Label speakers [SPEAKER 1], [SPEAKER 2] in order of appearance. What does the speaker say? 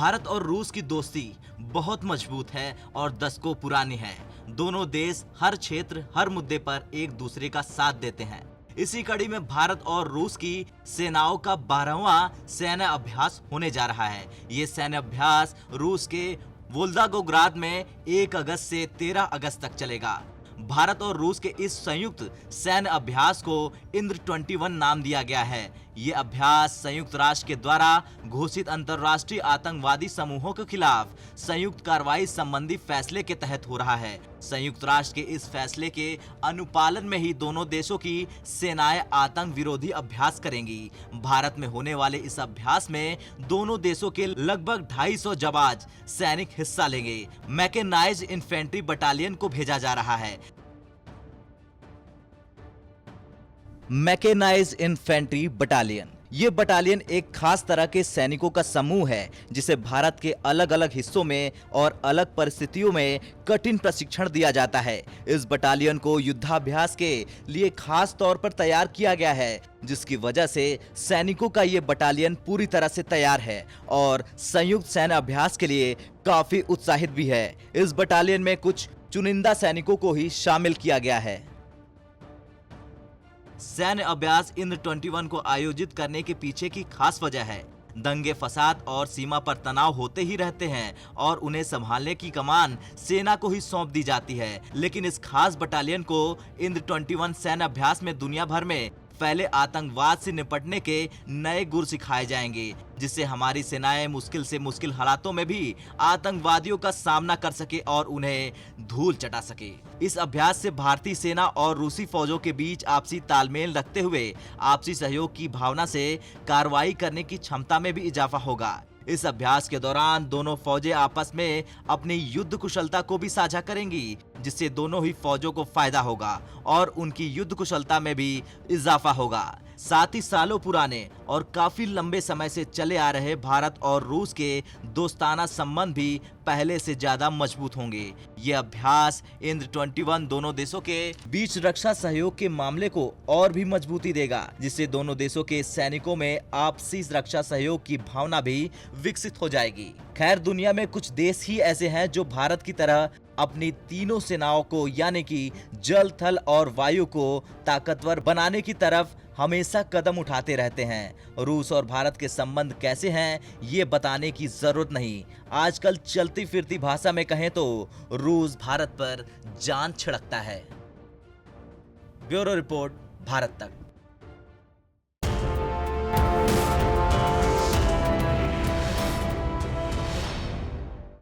[SPEAKER 1] भारत और रूस की दोस्ती बहुत मजबूत है और दशकों पुरानी है। दोनों देश हर क्षेत्र, हर मुद्दे पर एक दूसरे का साथ देते हैं। इसी कड़ी में भारत और रूस की सेनाओं का 12वां सैन्य अभ्यास होने जा रहा है। ये सैन्य अभ्यास रूस के वोल्गाग्राद में 1 अगस्त से 13 अगस्त तक चलेगा। भारत और रूस के इस संयुक्त सैन्य अभ्यास को इंद्र-21 नाम दिया गया है। ये अभ्यास संयुक्त राष्ट्र के द्वारा घोषित अंतर्राष्ट्रीय आतंकवादी समूहों के खिलाफ संयुक्त कार्रवाई संबंधी फैसले के तहत हो रहा है। संयुक्त राष्ट्र के इस फैसले के अनुपालन में ही दोनों देशों की सेनाएं आतंक विरोधी अभ्यास करेंगी। भारत में होने वाले इस अभ्यास में दोनों देशों के लगभग 250 जाबाज सैनिक हिस्सा लेंगे। मैकेनाइज्ड इन्फेंट्री बटालियन को भेजा जा रहा है। मैकेनाइज्ड इन्फेंट्री बटालियन, ये बटालियन एक खास तरह के सैनिकों का समूह है जिसे भारत के अलग अलग हिस्सों में और अलग परिस्थितियों में कठिन प्रशिक्षण दिया जाता है। इस बटालियन को युद्धाभ्यास के लिए खास तौर पर तैयार किया गया है, जिसकी वजह से सैनिकों का ये बटालियन पूरी तरह से तैयार है और संयुक्त सैन्य अभ्यास के लिए काफी उत्साहित भी है। इस बटालियन में कुछ चुनिंदा सैनिकों को ही शामिल किया गया है। सैन्य अभ्यास इंद्र-21 को आयोजित करने के पीछे की खास वजह है। दंगे फसाद और सीमा पर तनाव होते ही रहते हैं और उन्हें संभालने की कमान सेना को ही सौंप दी जाती है। लेकिन इस खास बटालियन को इंद्र-21 सैन्य अभ्यास में दुनिया भर में फैले आतंकवाद से निपटने के नए गुर सिखाए जाएंगे, जिससे हमारी सेनाएं मुश्किल से मुश्किल हालातों में भी आतंकवादियों का सामना कर सके और उन्हें धूल चटा सके। इस अभ्यास से भारतीय सेना और रूसी फौजों के बीच आपसी तालमेल रखते हुए आपसी सहयोग की भावना से कार्रवाई करने की क्षमता में भी इजाफा होगा। इस अभ्यास के दौरान दोनों फौजें आपस में अपनी युद्ध कुशलता को भी साझा करेंगी, जिससे दोनों ही फौजों को फायदा होगा और उनकी युद्ध कुशलता में भी इजाफा होगा। साथ ही सालों पुराने और काफी लंबे समय से चले आ रहे भारत और रूस के दोस्ताना संबंध भी पहले से ज्यादा मजबूत होंगे। ये अभ्यास इंद्र-21 दोनों देशों के बीच रक्षा सहयोग के मामले को और भी मजबूती देगा, जिससे दोनों देशों के सैनिकों में आपसी रक्षा सहयोग की भावना भी विकसित हो जाएगी। खैर, दुनिया में कुछ देश ही ऐसे हैं जो भारत की तरह अपनी तीनों सेनाओं को यानी कि जल, थल और वायु को ताकतवर बनाने की तरफ हमेशा कदम उठाते रहते हैं। रूस और भारत के संबंध कैसे हैं ये बताने की जरूरत नहीं। आजकल चलती फिरती भाषा में कहें तो रूस भारत पर जान छिड़कता है। ब्यूरो रिपोर्ट, भारत तक।